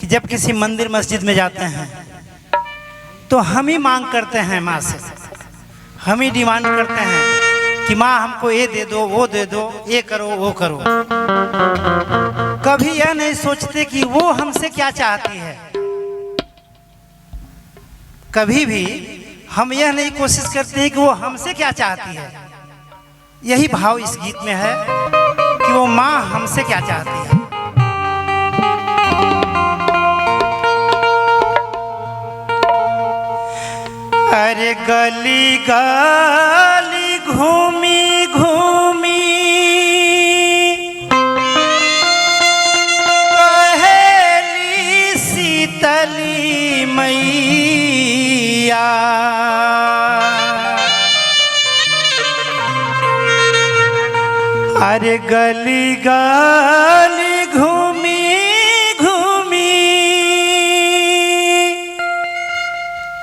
कि जब किसी मंदिर मस्जिद में जाते हैं तो हम ही मांग करते हैं माँ से, हम ही डिमांड करते हैं कि माँ हमको ये दे दो, वो दे दो, ये करो, वो करो। कभी यह नहीं सोचते कि वो हमसे क्या चाहती है। कभी भी हम यह नहीं कोशिश करते हैं कि वो हमसे क्या चाहती है। यही भाव इस गीत में है कि वो माँ हमसे क्या चाहती है। अरे गली गली घूमी घूमी पहली शीतली मैया, अरे गली गली घूमी घूमी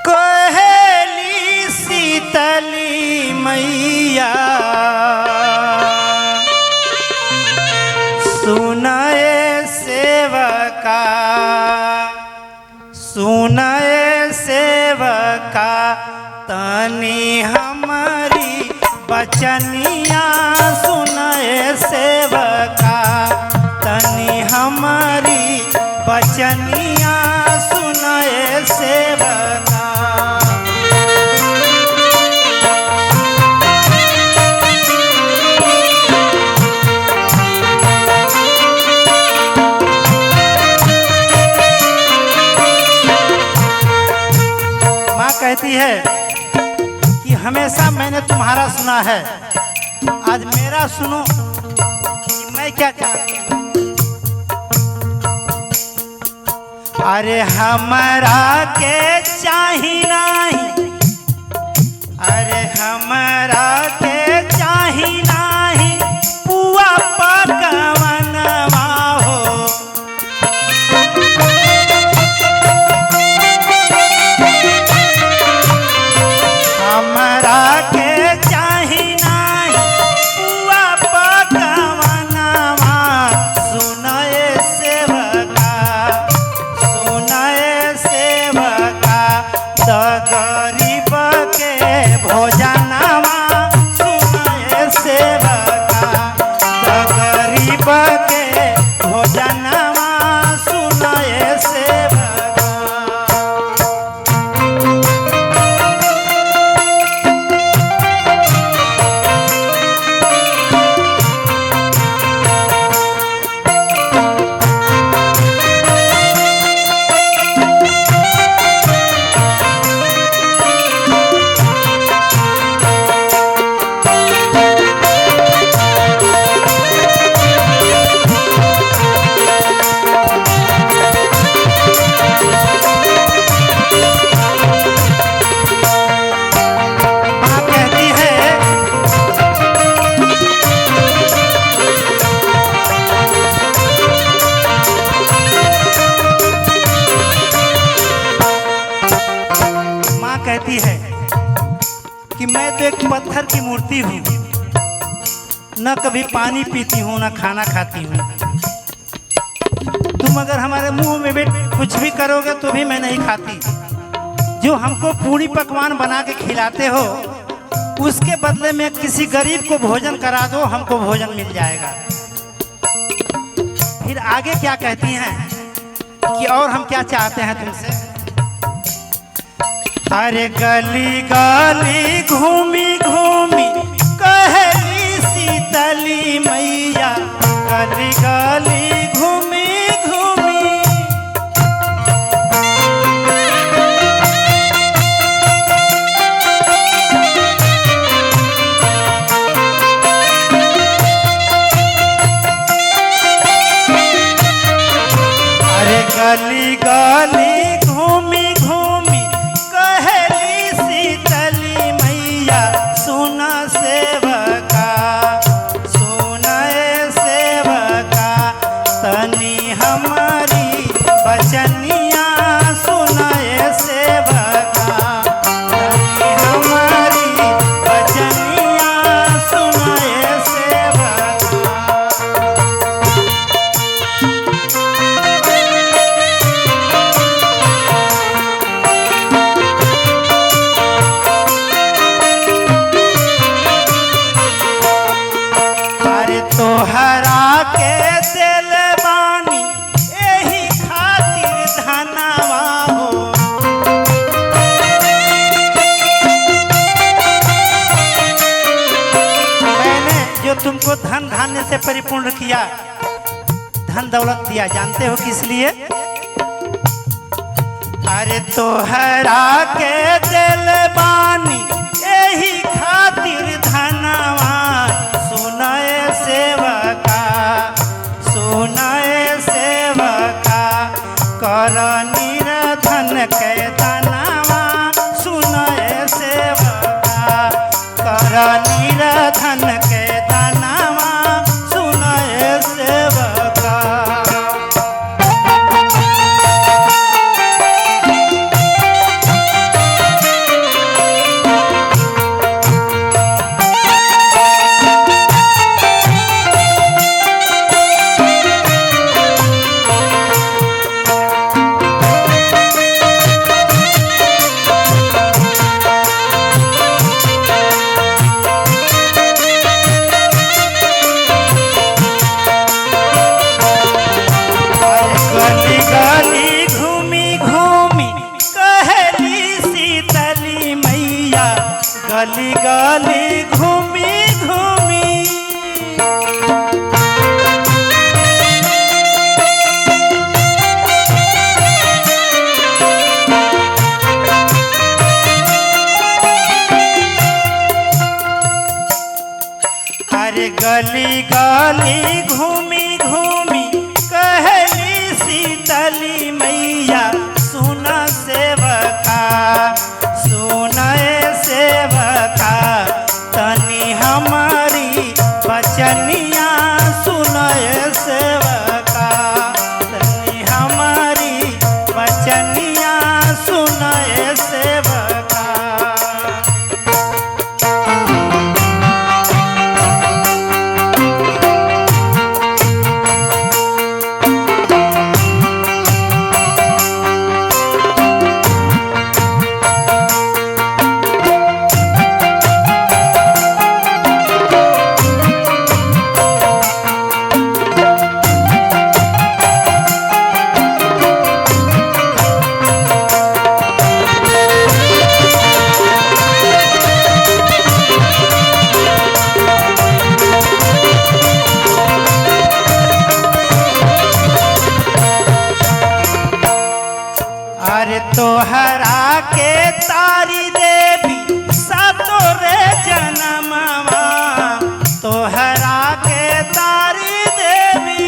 कहली शीतली मैया, सुनाए सेवका, सुनाए सेवका तनी हमारी बचनिया, सुनाए सेवका तनी हमारी बचनिया, सुनाए सेवका। माँ कहती है कि हमेशा मैंने तुम्हारा सुना है, आज मेरा सुनो कि मैं क्या चाहती हूँ। अरे हमारा के चाही नहीं, अरे हमारा के चाही नहीं पुआ पकवनवा हो। हमारा के चाही नहीं पुआ पकवनवा, सुनाए सेवका, सुनाए सेवका द गरीब के भोजनवा, सुनाए सेवका द गरीब के भोजनवा, सुनाए सेवका। कहती है कि मैं तो एक पत्थर की मूर्ति हूँ, न कभी पानी पीती हूँ न खाना खाती हूँ। तुम अगर हमारे मुंह में भी कुछ भी करोगे तो भी मैं नहीं खाती। जो हमको पूरी पकवान बना के खिलाते हो उसके बदले में किसी गरीब को भोजन करा दो, हमको भोजन मिल जाएगा। फिर आगे क्या कहती हैं कि और हम क्या चाहते हैं तुमसे। अरे गली गली घूमी घूमी कहली शीतली मैया, गली गली घूमी घूमी। अरे गली गली घूमी घूमी कहली शीतली मैया, सुना सेवका, सुनाए सेवका तनी हमारी बचनिया, सुनाए सेवका तनी हमारी बचनिया, सुनाए सेवका। धान्य से परिपूर्ण किया, धन दौलत दिया। जानते हो किस लिए? अरे तोहरा के दिल बानी यही खातिर धनवा, सुनाए सेवका, सुनाए सेवका, कर निरधन के धनवा, सुनाए सेवका, कर निरधन के धनवा, सुनाए सेवका। गली गली घूमी घूमी, अरे गली गली घूमी घूमी कहली शीतली मैया, सुना सेवका, सुनाए सेवका, तनी हमारी बचनिया, सुनाए सेवका, तनी हमारी बचनिया, सुनाए सेवका। अरे तोहरा के तारी देवी सातो रे जनमवा, तोहरा के तारी देवी,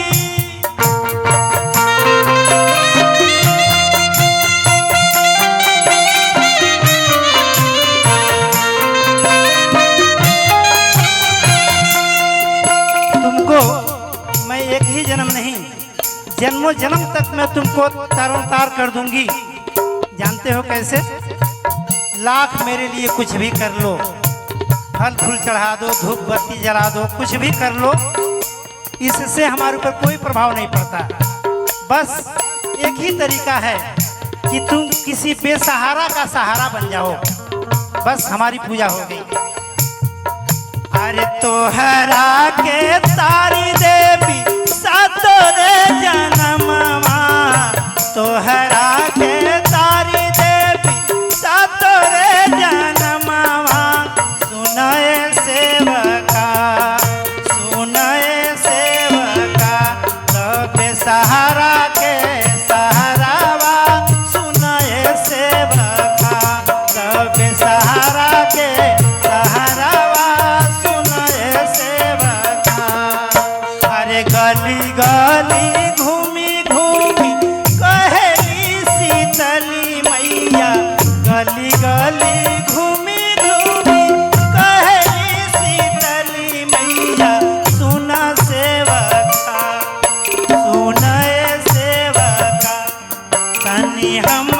तुमको मैं एक ही जन्म नहीं, जन्मों जन्म तक मैं तुमको तारोतार कर दूंगी। जानते हो कैसे? लाख मेरे लिए कुछ भी कर लो, फल फूल चढ़ा दो, धूप बत्ती जला दो, कुछ भी कर लो, इससे हमारे ऊपर कोई प्रभाव नहीं पड़ता। बस एक ही तरीका है कि तुम किसी बेसहारा का सहारा बन जाओ, बस हमारी पूजा हो गई। अरे तोहरा के तारी देवी सातो रे जनमवा, तोहरा के तारी देवी सातो रे जनमवा, सुनाए सेवका, सुनाए सेवका, तबे सहारा के सहारावा, सुनाए सेवका, तबे सहारा के सहारावा, सुनाए सेवका। अरे गली गली घूमी घूमी कहली शीतली मैया, गली गली घूमी घूमी कहली शीतली मैया, सुना सेवका, सुनाए सेवका, तनी हम